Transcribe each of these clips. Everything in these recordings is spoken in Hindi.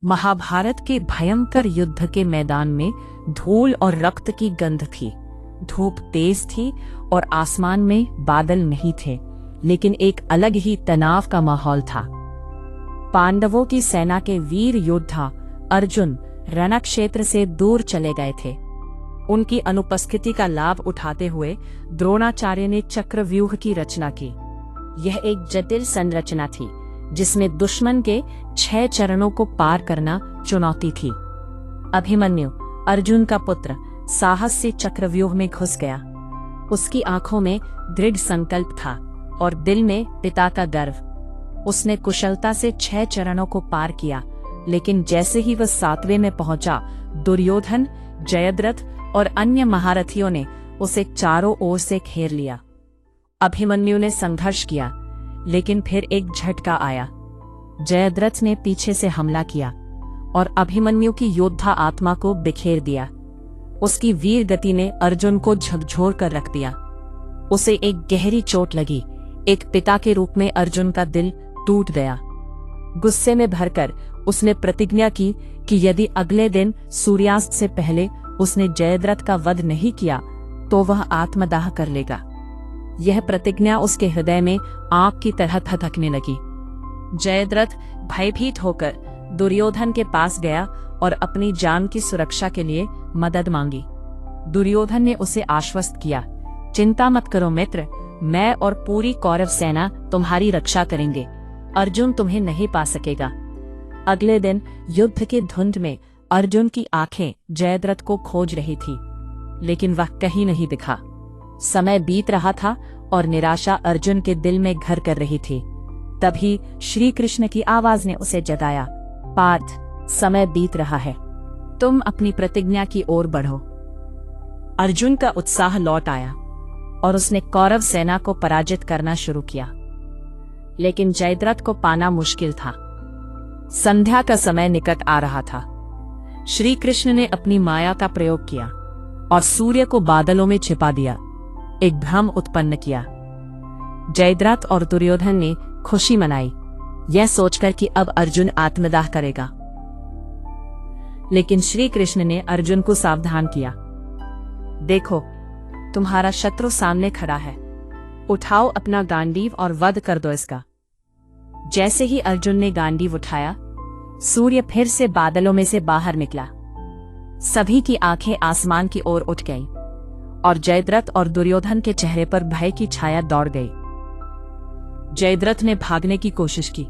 महाभारत के भयंकर युद्ध के मैदान में धूल और रक्त की गंध थी। धूप तेज थी और आसमान में बादल नहीं थे, लेकिन एक अलग ही तनाव का माहौल था। पांडवों की सेना के वीर योद्धा अर्जुन रणक्षेत्र से दूर चले गए थे। उनकी अनुपस्थिति का लाभ उठाते हुए द्रोणाचार्य ने चक्रव्यूह की रचना की। यह एक जटिल संरचना थी जिसमें दुश्मन के 6 चरणों को पार करना चुनौती थी। अभिमन्यु, अर्जुन का पुत्र, साहस से चक्रव्यूह में घुस गया। उसकी आंखों में दृढ़ संकल्प था और दिल में पिता का गर्व। उसने कुशलता से 6 चरणों को पार किया, लेकिन जैसे ही वह 7वें में पहुंचा, दुर्योधन, जयद्रथ और अन्य महारथियों ने उसे चारों ओर से घेर लिया। अभिमन्यु ने संघर्ष किया, लेकिन फिर एक झटका आया। जयद्रथ ने पीछे से हमला किया और अभिमन्यु की योद्धा आत्मा को बिखेर दिया। उसकी वीर गति ने अर्जुन को झकझोर कर रख दिया। उसे एक गहरी चोट लगी। एक पिता के रूप में अर्जुन का दिल टूट गया। गुस्से में भरकर उसने प्रतिज्ञा की कि यदि अगले दिन सूर्यास्त से पहले उसने जयद्रथ का वध नहीं किया तो वह आत्मदाह कर लेगा। यह प्रतिज्ञा उसके हृदय में आग की तरह धधकने लगी। जयद्रथ भयभीत होकर दुर्योधन के पास गया और अपनी जान की सुरक्षा के लिए मदद मांगी। दुर्योधन ने उसे आश्वस्त किया, चिंता मत करो मित्र, मैं और पूरी कौरव सेना तुम्हारी रक्षा करेंगे। अर्जुन तुम्हें नहीं पा सकेगा। अगले दिन युद्ध के धुंध में अर्जुन की आंखें जयद्रथ को खोज रही थी, लेकिन वह कहीं नहीं दिखा। समय बीत रहा था और निराशा अर्जुन के दिल में घर कर रही थी। तभी श्री कृष्ण की आवाज ने उसे जगाया, पार्थ, समय बीत रहा है, तुम अपनी प्रतिज्ञा की ओर बढ़ो। अर्जुन का उत्साह लौट आया और उसने कौरव सेना को पराजित करना शुरू किया, लेकिन जयद्रथ को पाना मुश्किल था। संध्या का समय निकट आ रहा था। श्री कृष्ण ने अपनी माया का प्रयोग किया और सूर्य को बादलों में छिपा दिया। एक भ्रम उत्पन्न किया। जयद्रथ और दुर्योधन ने खुशी मनाई, यह सोचकर कि अब अर्जुन आत्मदाह करेगा। लेकिन श्री कृष्ण ने अर्जुन को सावधान किया, देखो, तुम्हारा शत्रु सामने खड़ा है, उठाओ अपना गांडीव और वध कर दो इसका। जैसे ही अर्जुन ने गांडीव उठाया, सूर्य फिर से बादलों में से बाहर निकला। सभी की आंखें आसमान की ओर उठ गईं और जयद्रथ और दुर्योधन के चेहरे पर भय की छाया दौड़ गई। जयद्रथ ने भागने की कोशिश की,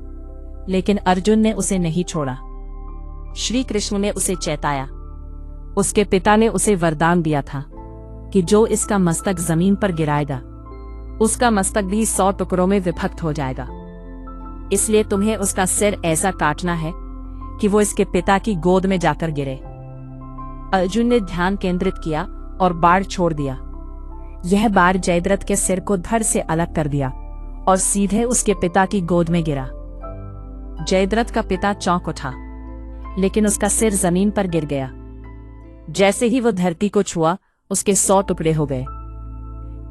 लेकिन अर्जुन ने उसे नहीं छोड़ा। श्री कृष्ण ने उसे चेताया। उसके पिता ने उसे वरदान दिया था कि जो इसका मस्तक जमीन पर गिराएगा, उसका मस्तक भी 100 टुकड़ों में विभक्त हो जाएगा। इसलिए तुम्हें उसका सिर ऐसा काटना है कि वो इसके पिता की गोद में जाकर गिरे। अर्जुन ने ध्यान केंद्रित किया और बाण छोड़ दिया। यह बाण जयद्रथ के सिर को धड़ से अलग कर दिया और सीधे उसके पिता की गोद में गिरा। जयद्रथ का पिता चौंक उठा, लेकिन उसका सिर जमीन पर गिर गया। जैसे ही वह धरती को छुआ, उसके 100 टुकड़े हो गए।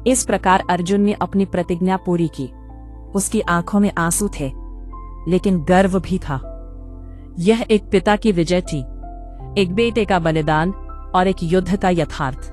इस प्रकार अर्जुन ने अपनी प्रतिज्ञा पूरी की। उसकी आंखों में आंसू थे, लेकिन गर्व भी था। यह एक पिता की विजय थी, एक बेटे का बलिदान और एक युद्ध का यथार्थ।